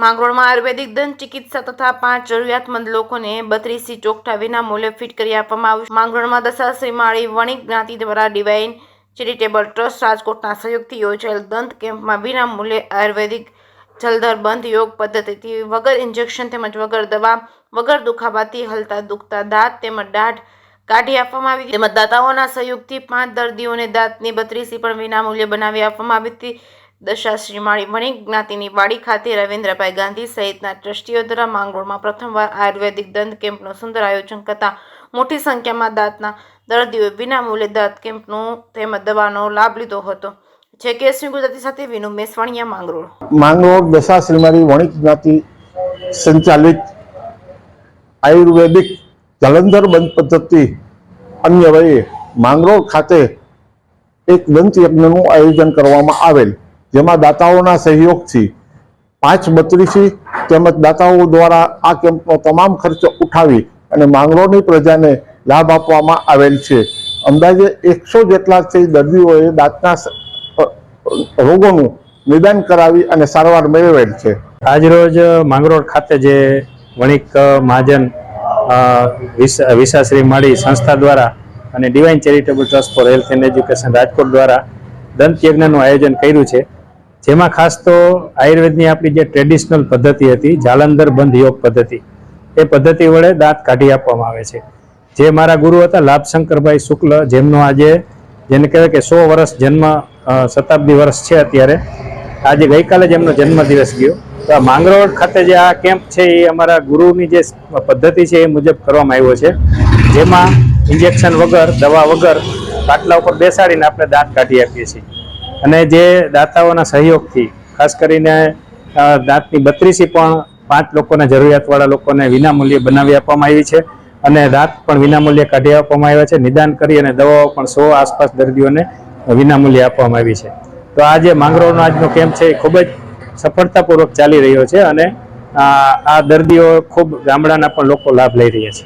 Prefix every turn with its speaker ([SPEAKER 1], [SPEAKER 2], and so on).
[SPEAKER 1] માંગરોળમાં આયુર્વેદિક દંત ચિકિત્સા તથા 5 જરૂરિયાતમંદ લોકોને 32 ચોકઠા વિના મૂલ્યે ફિટ કરી આપવામાં આવ્યું. માંગરોળમાં દશાશ્રી માળી વણિક જ્ઞાતિ દ્વારા ડિવાઇન ચેરિટેબલ ટ્રસ્ટ રાજકોટના સહયોગથી યોજાયેલ દંત કેમ્પમાં વિના મૂલ્યે આયુર્વેદિક જલદર બંધ યોગ પદ્ધતિથી વગર ઇન્જેક્શન તેમજ વગર દવા વગર દુખાવાથી હલતા દુખતા દાંત તેમજ દાઢ કાઢી આપવામાં આવી તેમજ દાતાઓના સહયોગથી 5 દર્દીઓને દાંતની 32 પણ વિના મૂલ્યે બનાવી આપવામાં આવી હતી. દશાશ્રી માળી વણિક જ્ઞાતિની વાડી ખાતે રવિન્દ્રભાઈ ગાંધી સહિતના ટ્રસ્ટીઓ દ્વારા માંગરોળમાં પ્રથમવાર આયુર્વેદિક દંત કેમ્પનું સુંદર આયોજન કરતા મોટી સંખ્યામાં દાંતના દર્દીઓએ વિના મૂલ્યે દાંત કેમ્પનું તેમજ દવાનો લાભ લીધો હતો. જે કેસની ગુજરાતી સાથે વિનુ મેસવાણીયા માંગરોળ.
[SPEAKER 2] માંગરોળ દશાશ્રી માળી વણિક જ્ઞાતિ સંચાલિત આયુર્વેદિક જલંધર બંધ પદ્ધતિ અન્વયે માંગરોળ ખાતે એક દંત યજ્ઞનું આયોજન કરવામાં આવેલ, જેમાં દાતાઓના સહયોગથી 5 તેમજ દાતાઓ દ્વારા આ કેમ્પનો તમામ ખર્ચો ઉઠાવી અને માંગરોળની પ્રજાને લાભ આપવામાં આવેલ છે. અંદાજે 100 જેટલાથી દર્દીઓએ દાંતના રોગોનું નિદાન કરાવી અને સારવાર મેળવેલ છે.
[SPEAKER 3] આજરોજ માંગરોળ ખાતે જે વણિક મહાજન વિશાશ્રી માળી સંસ્થા દ્વારા અને divine charitable trust for health and education Rajkot દ્વારા દંત યજ્ઞનું આયોજન કર્યું છે. જેમાં ખાસ તો આયુર્વેદની આપણી જે ટ્રેડિશનલ પદ્ધતિ હતી જાલંધર બંધ યોગ પદ્ધતિ, એ પદ્ધતિ વડે દાંત કાઢી આપવામાં આવે છે. જે મારા ગુરુ હતા લાભશંકરભાઈ શુક્લ, જેમનો આજે જેને કહેવાય કે 100 વર્ષ જન્મ શતાબ્દી વર્ષ છે અત્યારે, આજે ગઈકાલે જ એમનો જન્મદિવસ ગયો. તો આ માંગરોળ ખાતે જે આ કેમ્પ છે એ અમારા ગુરુની જે પદ્ધતિ છે એ મુજબ કરવામાં આવ્યો છે. જેમાં ઇન્જેક્શન વગર દવા વગર પાટલા ઉપર બેસાડીને આપણે દાંત કાઢી આપીએ છીએ. અને જે દાતાઓના સહયોગથી ખાસ કરીને દાંતની 32 પણ 5 લોકોને જરૂરિયાતવાળા લોકોને વિનામૂલ્યે બનાવી આપવામાં આવી છે અને દાંત પણ વિનામૂલ્યે કાઢી આપવામાં આવ્યા છે. નિદાન કરી અને દવાઓ પણ 100 આસપાસ દર્દીઓને વિનામૂલ્યે આપવામાં આવી છે. તો આ જે માંગરોળનો આજનો કેમ્પ છે એ ખૂબ જ સફળતાપૂર્વક ચાલી રહ્યો છે અને આ દર્દીઓ ખૂબ ગામડાના પણ લોકો લાભ લઈ રહ્યા છે.